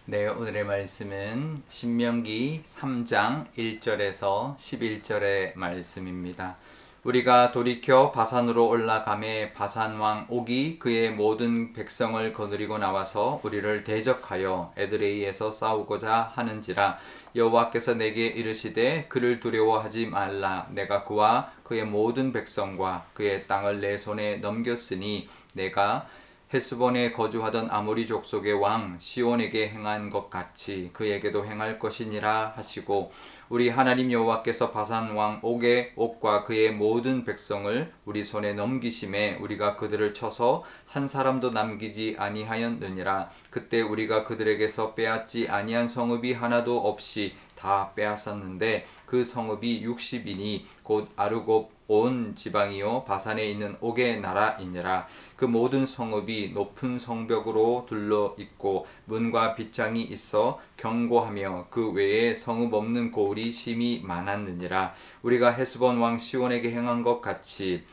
네, 오늘의 말씀은 신명기 3장 1절에서 11절의 말씀입니다. 우리가 돌이켜 바산으로 올라가매 바산 왕 옥이 그의 모든 백성을 거느리고 나와서 우리를 대적하여 에드레이에서 싸우고자 하는지라. 여호와께서 내게 이르시되 그를 두려워하지 말라. 내가 그와 그의 모든 백성과 그의 땅을 내 손에 넘겼으니 내가 헤스본에 거주하던 아모리 족속의 왕 시온에게 행한 것 같이 그에게도 행할 것이니라 하시고, 우리 하나님 여호와께서 바산 왕 옥과 그의 모든 백성을 우리 손에 넘기심에 우리가 그들을 쳐서 한 사람도 남기지 아니하였느니라. 그때 우리가 그들에게서 빼앗지 아니한 성읍이 하나도 없이 다 빼앗았는데 그 성읍이 60이니 곧 아르곱 온 지방이요 바산에 있는 옥의 나라이니라. 그 모든 성읍이 높은 성벽으로 둘러 있고 문과 빗장이 있어 견고하며 그 외에 성읍 없는 고을이 심히 많았느니라. 우리가 헤스본 왕 시온에게 행한 것 같이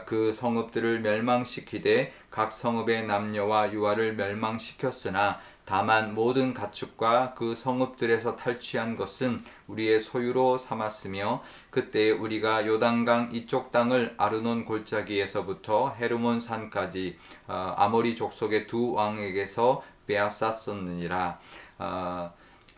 그 성읍들을 멸망시키되 각 성읍의 남녀와 유아를 멸망시켰으나 다만 모든 가축과 그 성읍들에서 탈취한 것은 우리의 소유로 삼았으며, 그때 우리가 요단강 이쪽 땅을 아르논 골짜기에서부터 헤르몬 산까지 아모리 족속의 두 왕에게서 빼앗았었느니라.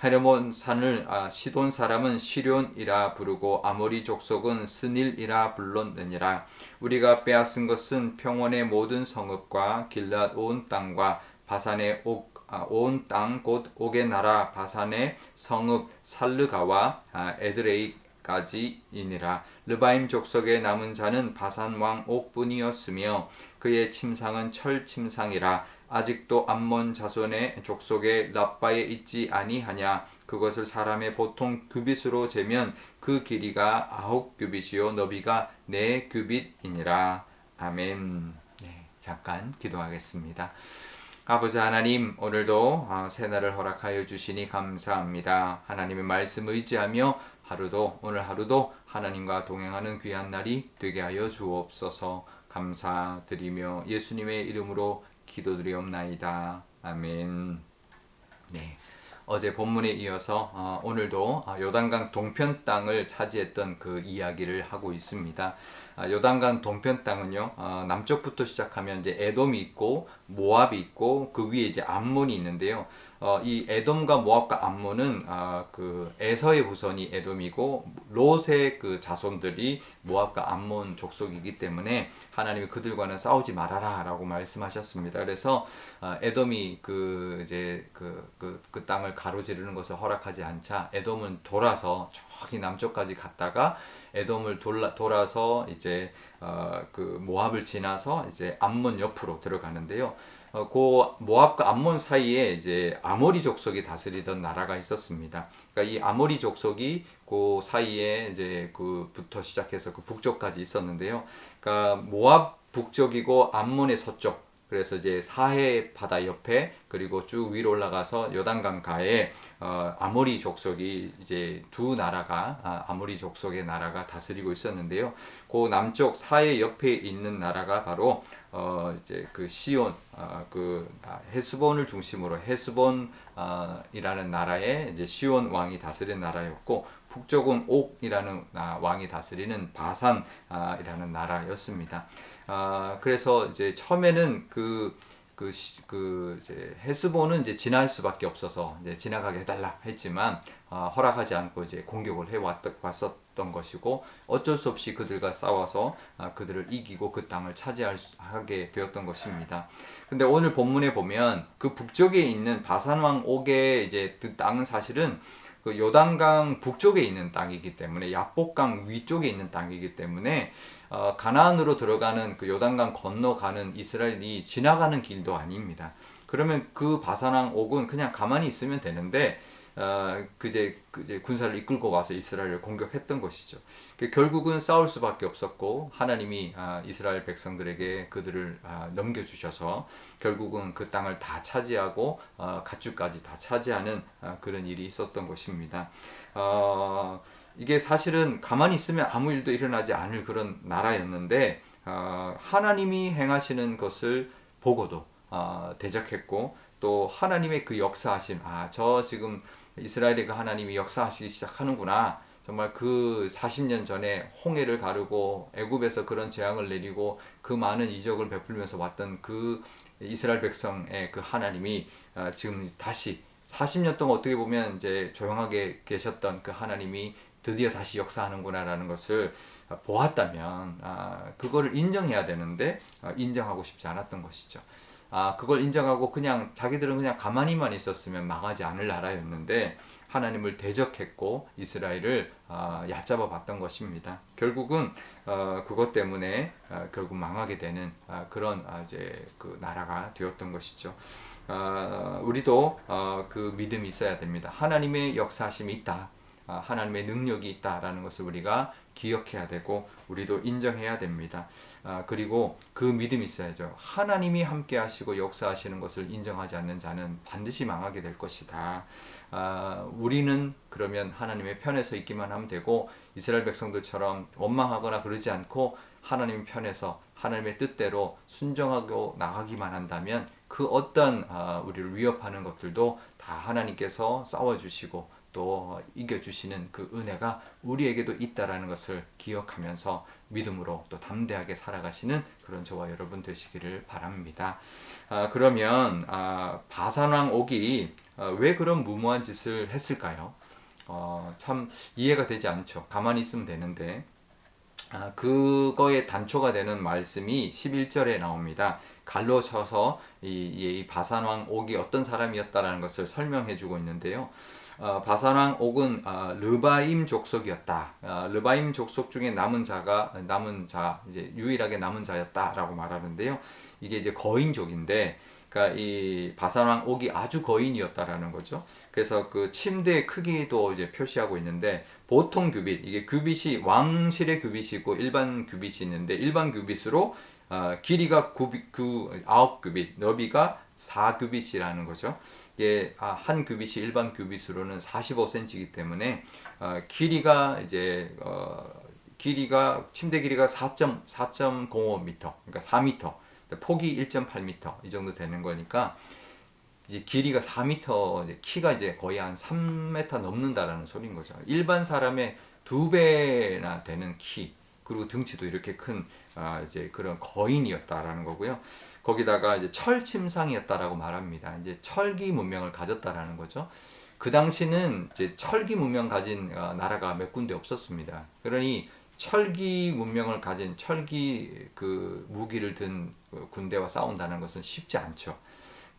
헤르몬 산을 시돈 사람은 시련이라 부르고 아모리 족속은 스닐이라 불렀느니라. 우리가 빼앗은 것은 평원의 모든 성읍과 길랏 온 땅과 바산의 온 땅 곧 옥의 나라 바산의 성읍 살르가와 에드레이까지이니라. 르바임 족속의 남은 자는 바산 왕 옥뿐이었으며 그의 침상은 철 침상이라. 아직도 암몬 자손의 족속의 랍바에 있지 아니하냐. 그것을 사람의 보통 규빗으로 재면 그 길이가 9규빗이요 너비가 4규빗이니라. 아멘. 네, 잠깐 기도하겠습니다. 아버지 하나님, 오늘도 새날을 허락하여 주시니 감사합니다. 하나님의 말씀 의지하며 오늘 하루도 하나님과 동행하는 귀한 날이 되게 하여 주옵소서. 감사드리며 예수님의 이름으로 기도드리옵나이다. 아멘. 네. 어제 본문에 이어서 오늘도 요단강 동편 땅을 차지했던 그 이야기를 하고 있습니다. 요단강 동편 땅은요, 남쪽부터 시작하면 이제 에돔이 있고 모압이 있고 그 위에 이제 암몬이 있는데요. 이 에돔과 모압과 암몬은 그 에서의 후손이 에돔이고 롯의 그 자손들이 모압과 암몬 족속이기 때문에 하나님이 그들과는 싸우지 말아라라고 말씀하셨습니다. 그래서 에돔이 그 땅을 가로지르는 것을 허락하지 않자 에돔은 돌아서 저기 남쪽까지 갔다가 에돔을 돌아서 이제 그 모압을 지나서 이제 암몬 옆으로 들어가는데요. 그 모압과 암몬 사이에 이제 아모리 족속이 다스리던 나라가 있었습니다. 그러니까 이 아모리 족속이 그 사이에 이제 그부터 시작해서 그 북쪽까지 있었는데요. 그러니까 모압 북쪽이고 암몬의 서쪽, 그래서 이제 사해 바다 옆에 그리고 쭉 위로 올라가서 요단강 가에 아모리 족속이 이제 두 나라가 아모리 족속의 나라가 다스리고 있었는데요. 그 남쪽 사해 옆에 있는 나라가 바로 이제 그 시온 헤스본을 중심으로 헤스본이라는 나라에 이제 시온 왕이 다스린 나라였고, 북쪽은 옥이라는 왕이 다스리는 바산이라는 나라였습니다. 그래서 이제 처음에는 이제 헤스본은 이제 지날 수밖에 없어서 이제 지나가게 해달라 했지만 허락하지 않고 이제 공격을 왔었던 것이고, 어쩔 수 없이 그들과 싸워서 그들을 이기고 그 땅을 차지하게 되었던 것입니다. 근데 오늘 본문에 보면 그 북쪽에 있는 바산 왕 옥의 이제 그 땅은 사실은 그 요단강 북쪽에 있는 땅이기 때문에, 야복강 위쪽에 있는 땅이기 때문에 가나안으로 들어가는 그 요단강 건너가는 이스라엘이 지나가는 길도 아닙니다. 그러면 그 바산왕 옥은 그냥 가만히 있으면 되는데 그제 군사를 이끌고 와서 이스라엘을 공격했던 것이죠. 결국은 싸울 수밖에 없었고, 하나님이 이스라엘 백성들에게 그들을 넘겨주셔서 결국은 그 땅을 다 차지하고 가축까지 다 차지하는 그런 일이 있었던 것입니다. 이게 사실은 가만히 있으면 아무 일도 일어나지 않을 그런 나라였는데 하나님이 행하시는 것을 보고도 대적했고, 또 하나님의 그 역사하심, 저 지금 이스라엘의 그 하나님이 역사하시기 시작하는구나. 정말 그 40년 전에 홍해를 가르고 애굽에서 그런 재앙을 내리고 그 많은 이적을 베풀면서 왔던 그 이스라엘 백성의 그 하나님이 지금 다시 40년 동안 어떻게 보면 이제 조용하게 계셨던 그 하나님이 드디어 다시 역사하는구나라는 것을 보았다면 그거를 인정해야 되는데 인정하고 싶지 않았던 것이죠. 그걸 인정하고 그냥 자기들은 그냥 가만히만 있었으면 망하지 않을 나라였는데 하나님을 대적했고 이스라엘을 얕잡아 봤던 것입니다. 결국은 그것 때문에 결국 망하게 되는 그런 이제 그 나라가 되었던 것이죠. 우리도 그 믿음이 있어야 됩니다. 하나님의 역사하심이 있다. 하나님의 능력이 있다라는 것을 우리가 기억해야 되고 우리도 인정해야 됩니다. 그리고 그 믿음이 있어야죠. 하나님이 함께 하시고 역사하시는 것을 인정하지 않는 자는 반드시 망하게 될 것이다. 우리는 그러면 하나님의 편에 서 있기만 하면 되고 이스라엘 백성들처럼 원망하거나 그러지 않고 하나님 편에서 하나님의 뜻대로 순종하고 나가기만 한다면 그 어떤 우리를 위협하는 것들도 다 하나님께서 싸워주시고 또 이겨주시는 그 은혜가 우리에게도 있다라는 것을 기억하면서 믿음으로 또 담대하게 살아가시는 그런 저와 여러분 되시기를 바랍니다. 그러면 바산왕 옥이 왜 그런 무모한 짓을 했을까요? 참 이해가 되지 않죠. 가만히 있으면 되는데 그거의 단초가 되는 말씀이 11절에 나옵니다. 갈로 쳐서 이 바산왕 옥이 어떤 사람이었다라는 것을 설명해 주고 있는데요. 바산왕 옥은 르바임 족속이었다. 르바임 족속 중에 남은 자 이제 유일하게 남은 자였다라고 말하는데요. 이게 이제 거인족인데, 그러니까 이 바산왕 옥이 아주 거인이었다라는 거죠. 그래서 그 침대의 크기도 이제 표시하고 있는데 보통 규빗, 이게 규빗이 왕실의 규빗이고 일반 규빗이 있는데 일반 규빗으로 길이가 9규빗, 너비가 4규빗이라는 거죠. 이게 한 규빗이 일반 규빗으로는 45cm이기 때문에 길이가 이제 침대 길이가 4.05m, 그러니까 4m, 폭이 1.8m 이 정도 되는 거니까 이제 길이가 4m, 이제 키가 이제 거의 한 3m 넘는다라는 소리인 거죠. 일반 사람의 2배나 되는 키, 그리고 등치도 이렇게 큰 이제 그런 거인이었다라는 거고요. 거기다가 이제 철침상이었다라고 말합니다. 이제 철기 문명을 가졌다라는 거죠. 그 당시는 이제 철기 문명 가진 나라가 몇 군데 없었습니다. 그러니 철기 문명을 가진 철기 그 무기를 든 군대와 싸운다는 것은 쉽지 않죠.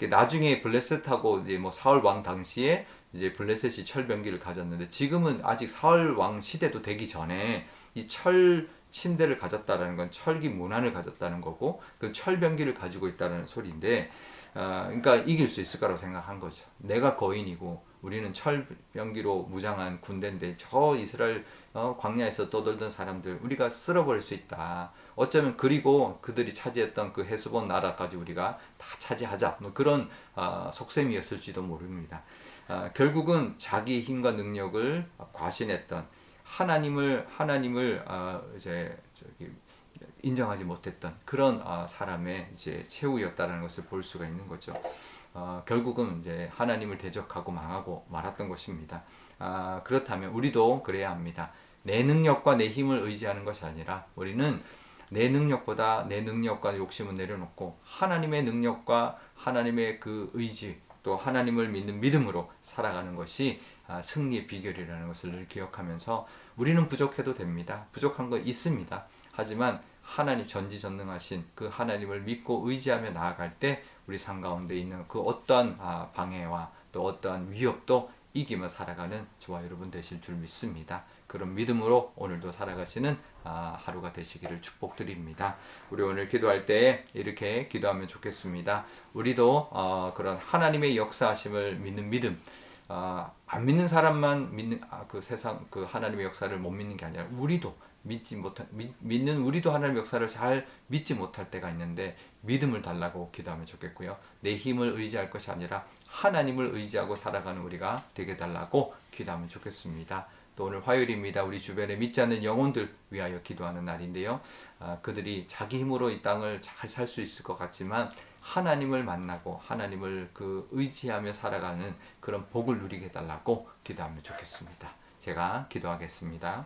나중에 블레셋하고 이제 뭐 사울 왕 당시에 이제 블레셋이 철병기를 가졌는데 지금은 아직 사울 왕 시대도 되기 전에 이 철 침대를 가졌다라는 건 철기 문화를 가졌다는 거고 그 철병기를 가지고 있다는 소리인데 그러니까 이길 수 있을 거라고 생각한 거죠. 내가 거인이고 우리는 철병기로 무장한 군대인데 저 이스라엘 광야에서 떠돌던 사람들 우리가 쓸어버릴 수 있다. 어쩌면 그리고 그들이 차지했던 그 헤스본 나라까지 우리가 다 차지하자. 뭐 그런 속셈이었을지도 모릅니다. 결국은 자기 힘과 능력을 과신했던 하나님을 이제 인정하지 못했던 그런 사람의 이제 최후였다라는 것을 볼 수가 있는 거죠. 결국은 이제 하나님을 대적하고 망하고 말았던 것입니다. 그렇다면 우리도 그래야 합니다. 내 능력과 내 힘을 의지하는 것이 아니라 우리는 내 능력보다 내 능력과 욕심을 내려놓고 하나님의 능력과 하나님의 그 의지 또 하나님을 믿는 믿음으로 살아가는 것이 승리의 비결이라는 것을 늘 기억하면서 우리는 부족해도 됩니다. 부족한 거 있습니다. 하지만 하나님 전지전능하신 그 하나님을 믿고 의지하며 나아갈 때 우리 삶 가운데 있는 그 어떠한 방해와 또 어떠한 위협도 이기며 살아가는 저와 여러분 되실 줄 믿습니다. 그런 믿음으로 오늘도 살아가시는 하루가 되시기를 축복드립니다. 우리 오늘 기도할 때 이렇게 기도하면 좋겠습니다. 우리도 그런 하나님의 역사하심을 믿는 믿음, 안 믿는 사람만 믿는 그 세상 그 하나님의 역사를 못 믿는 게 아니라 우리도 믿는 우리도 하나님의 역사를 잘 믿지 못할 때가 있는데 믿음을 달라고 기도하면 좋겠고요. 내 힘을 의지할 것이 아니라 하나님을 의지하고 살아가는 우리가 되게 달라고 기도하면 좋겠습니다. 또 오늘 화요일입니다. 우리 주변에 믿지 않는 영혼들 위하여 기도하는 날인데요. 그들이 자기 힘으로 이 땅을 잘 살 수 있을 것 같지만 하나님을 만나고 하나님을 의지하며 살아가는 그런 복을 누리게 해달라고 기도하면 좋겠습니다. 제가 기도하겠습니다.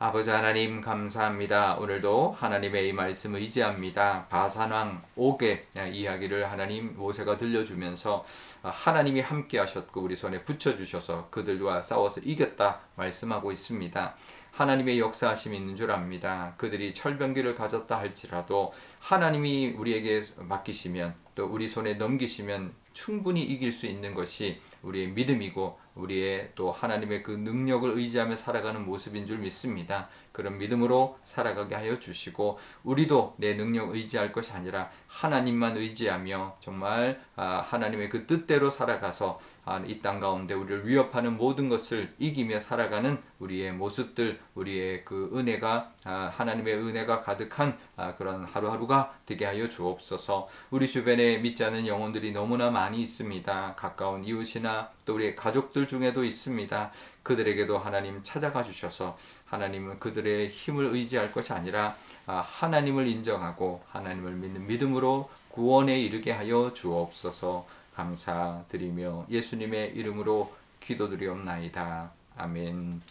아버지 하나님 감사합니다. 오늘도 하나님의 이 말씀 의지합니다. 바산왕 옥의 이야기를 하나님 모세가 들려주면서 하나님이 함께 하셨고 우리 손에 붙여주셔서 그들과 싸워서 이겼다 말씀하고 있습니다. 하나님의 역사하심이 있는 줄 압니다. 그들이 철병기를 가졌다 할지라도 하나님이 우리에게 맡기시면 또 우리 손에 넘기시면 충분히 이길 수 있는 것이 우리의 믿음이고 우리의 또 하나님의 그 능력을 의지하며 살아가는 모습인 줄 믿습니다. 그런 믿음으로 살아가게 하여 주시고 우리도 내 능력 의지할 것이 아니라 하나님만 의지하며 정말 하나님의 그 뜻대로 살아가서 이 땅 가운데 우리를 위협하는 모든 것을 이기며 살아가는 우리의 모습들, 우리의 그 은혜가 하나님의 은혜가 가득한 그런 하루하루가 되게 하여 주옵소서. 우리 주변에 믿지 않는 영혼들이 너무나 많이 있습니다. 가까운 이웃이나 또 우리 가족들 중에도 있습니다. 그들에게도 하나님 찾아가 주셔서 하나님은 그들의 힘을 의지할 것이 아니라 하나님을 인정하고 하나님을 믿는 믿음으로 구원에 이르게 하여 주옵소서. 감사드리며 예수님의 이름으로 기도드리옵나이다. 아멘.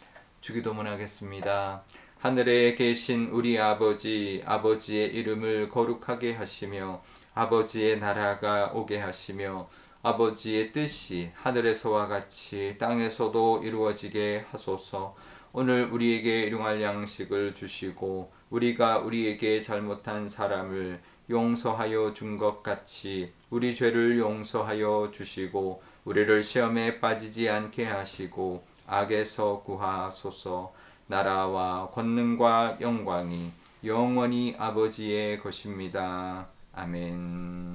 주기도문 하겠습니다. 하늘에 계신 우리 아버지, 아버지의 이름을 거룩하게 하시며 아버지의 나라가 오게 하시며 아버지의 뜻이 하늘에서와 같이 땅에서도 이루어지게 하소서. 오늘 우리에게 일용할 양식을 주시고 우리가 우리에게 잘못한 사람을 용서하여 준 것 같이 우리 죄를 용서하여 주시고 우리를 시험에 빠지지 않게 하시고 악에서 구하소서. 나라와 권능과 영광이 영원히 아버지의 것입니다. 아멘.